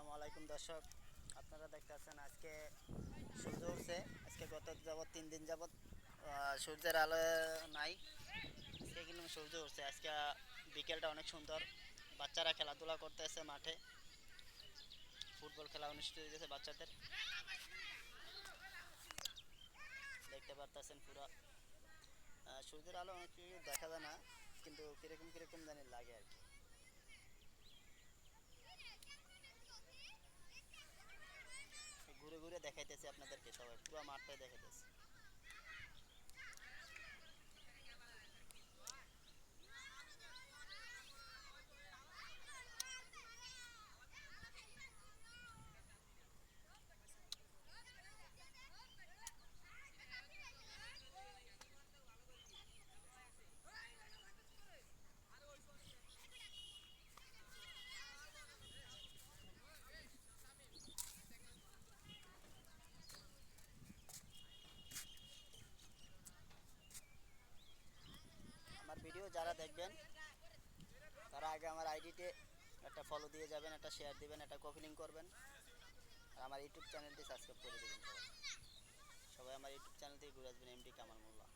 আসসালামু আলাইকুম দর্শক, আপনারা দেখতেছেন আজকে সূর্য উঠছে। আজকে গত যাবৎ 3 দিন যাবৎ সূর্যের আলো নাই। আজকে কিন্তু সূর্য উঠছে। আজকে বিকেলটা অনেক সুন্দর। বাচ্চারা খেলাধুলা করতেছে মাঠে। ফুটবল খেলা অনুষ্ঠিত হয়েছে বাচ্চাদের। দেখতে পারতেছেন পুরো সূর্যের আলো অনেক কিছু দেখা যায় না, কিন্তু কিরকম কিরকম জানি লাগে আর কি। ঘুরে ঘুরে দেখাইতেছি আপনাদেরকে, সবাই পুরো মাঠটাই দেখাইতেছে। আমার ভিডিও যারা দেখবেন তারা আগে আমার আইডিতে একটা ফলো দিয়ে যাবেন, একটা শেয়ার দিবেন, একটা কপি লিঙ্ক করবেন, আর আমার ইউটিউব চ্যানেলটি সাবস্ক্রাইব করে দেবেন। সবাই সবাই আমার ইউটিউব চ্যানেল থেকে ঘুরে আসবেন, এমডি কামাল মোল্লা।